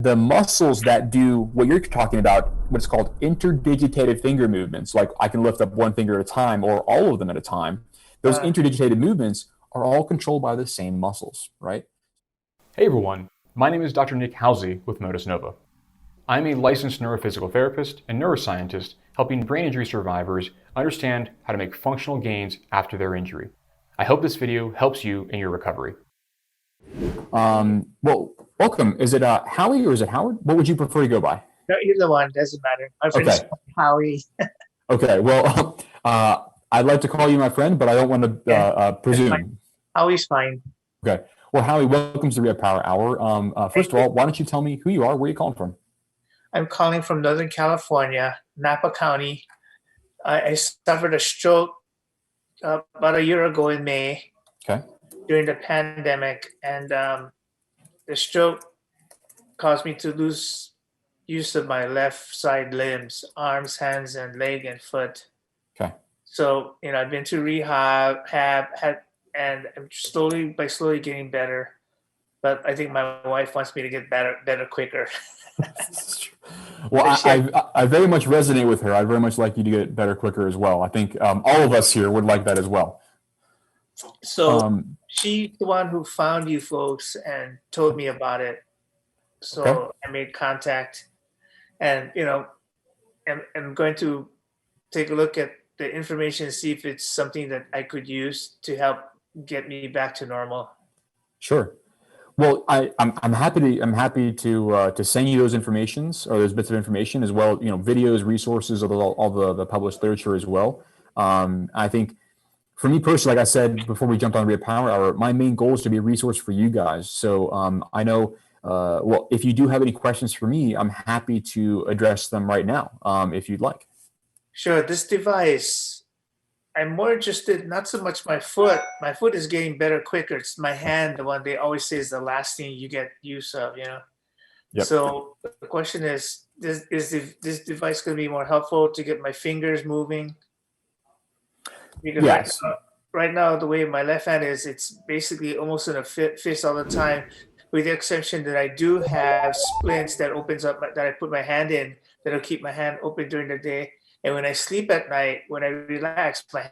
the muscles that do what you're talking about, what's called interdigitated finger movements, like I can lift up one finger at a time or all of them at a time, those interdigitated movements are all controlled by the same muscles, right? Hey everyone, my name is Dr. Nick Halsey with Motus Nova. I'm a licensed neurophysical therapist and neuroscientist helping brain injury survivors understand how to make functional gains after their injury. I hope this video helps you in your recovery. Well, welcome. Is it Howie or is it Howard? What would you prefer to go by? No, either one, doesn't matter. My friend is Howie. Okay, well, I'd like to call you my friend, but I don't want to presume. Howie's fine. Okay. Well, Howie, welcome to the Rehab Power Hour. First of all, why don't you tell me who you are, where you calling from? I'm calling from Northern California, Napa County. I suffered a stroke about a year ago in May. Okay. During the pandemic, and the stroke caused me to lose use of my left side limbs, arms, hands, and leg and foot. Okay. So, I've been to rehab, and I'm slowly getting better. But I think my wife wants me to get better quicker. Well, I very much resonate with her. I'd very much like you to get better quicker as well. I think all of us here would like that as well. So she's the one who found you folks and told me about it. So okay. I made contact, and I'm going to take a look at the information and see if it's something that I could use to help get me back to normal. Sure. Well, I'm happy to send you those informations or those bits of information as well. Videos, resources, all the published literature as well. I think. For me personally, like I said before we jumped on Rehab Power Hour, my main goal is to be a resource for you guys. So I know, if you do have any questions for me, I'm happy to address them right now, if you'd like. Sure. This device, I'm more interested, not so much my foot. My foot is getting better quicker. It's my hand, the one they always say is the last thing you get use of, Yep. So the question is this device going to be more helpful to get my fingers moving? Because yes. Right now, the way my left hand is, it's basically almost in a fist all the time, with the exception that I do have splints that opens up, that I put my hand in, that'll keep my hand open during the day. And when I sleep at night, when I relax, my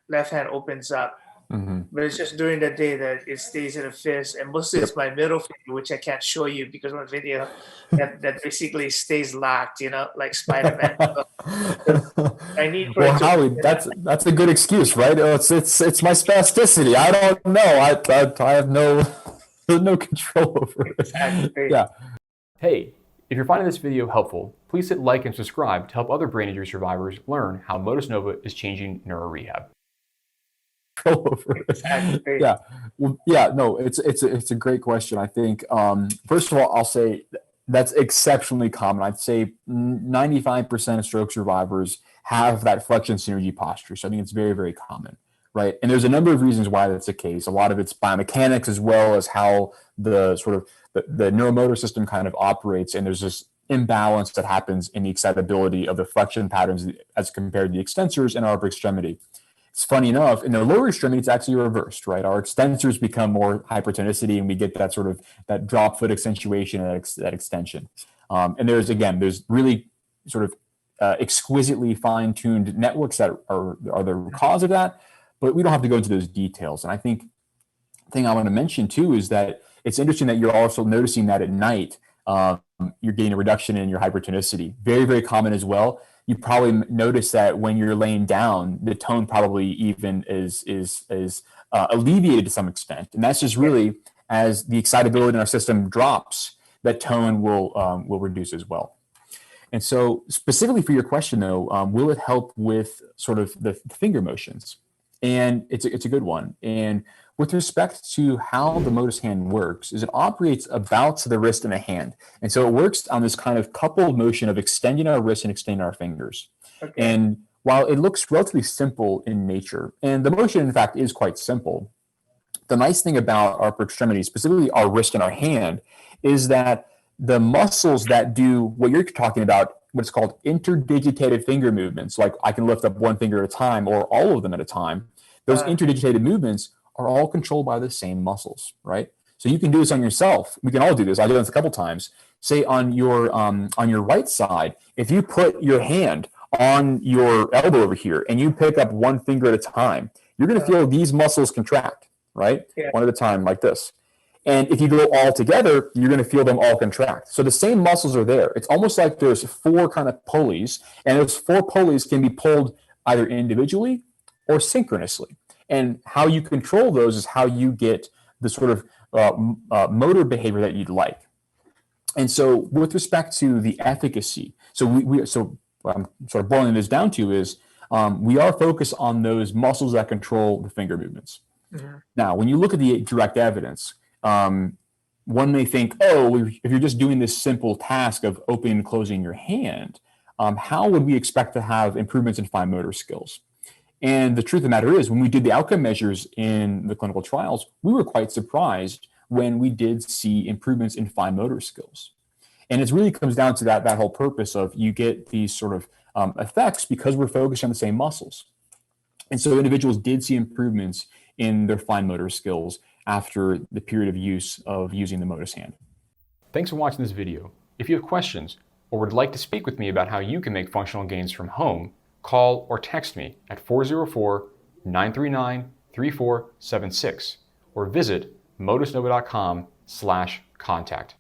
left hand opens up. Mm-hmm. But it's just during the day that it stays in a fist. And mostly it's my middle finger, which I can't show you because of my video, that basically stays locked, like Spider-Man. I need for Howie, that's a good excuse, right? It's my spasticity. I don't know. I have no control over it. Exactly. Yeah. Hey, if you're finding this video helpful, please hit like and subscribe to help other brain injury survivors learn how Motus Nova is changing neuro-rehab. Over it. Exactly. Yeah. Well, yeah, no, it's a great question. I think first of all, I'll say that's exceptionally common. I'd say 95% of stroke survivors have that flexion synergy posture. So I think it's very, very common, right? And there's a number of reasons why that's the case. A lot of it's biomechanics as well as how the sort of the neuromotor system kind of operates. And there's this imbalance that happens in the excitability of the flexion patterns as compared to the extensors in our upper extremity. It's funny enough, in the lower extremity, it's actually reversed, right? Our extensors become more hypertonicity and we get that sort of that drop foot accentuation and that extension. And there's really sort of exquisitely fine-tuned networks that are the cause of that, but we don't have to go into those details. And I think the thing I want to mention too is that it's interesting that you're also noticing that at night, you're getting a reduction in your hypertonicity. Very, very common as well. You probably notice that when you're laying down, the tone probably even is alleviated to some extent. And that's just really as the excitability in our system drops, that tone will reduce as well. And so specifically for your question though, will it help with sort of the finger motions? And it's a good one. And with respect to how the Motus Hand works, is it operates about the wrist and the hand. And so it works on this kind of coupled motion of extending our wrist and extending our fingers. Okay. And while it looks relatively simple in nature, and the motion in fact is quite simple, the nice thing about our upper extremity, specifically our wrist and our hand, is that the muscles that do what you're talking about, what's called interdigitated finger movements, like I can lift up one finger at a time or all of them at a time, those interdigitated movements are all controlled by the same muscles, right? So you can do this on yourself. We can all do this. I've done this a couple times. say on your right side, if you put your hand on your elbow over here and you pick up one finger at a time, you're going to feel these muscles contract, right? Yeah. One at a time, like this. And if you go all together, you're going to feel them all contract. So the same muscles are there. It's almost like there's 4 kind of pulleys, and those 4 pulleys can be pulled either individually or synchronously. And how you control those is how you get the sort of motor behavior that you'd like. And so with respect to the efficacy, so what I'm sort of boiling this down to is we are focused on those muscles that control the finger movements. Mm-hmm. Now, when you look at the direct evidence, one may think, oh, if you're just doing this simple task of opening and closing your hand, how would we expect to have improvements in fine motor skills? And the truth of the matter is, when we did the outcome measures in the clinical trials, we were quite surprised when we did see improvements in fine motor skills. And it really comes down to that whole purpose of you get these sort of effects because we're focused on the same muscles. And so individuals did see improvements in their fine motor skills after the period of use of using the Motus Hand. Thanks for watching this video. If you have questions or would like to speak with me about how you can make functional gains from home, call or text me at 404-939-3476 or visit motusnova.com/contact.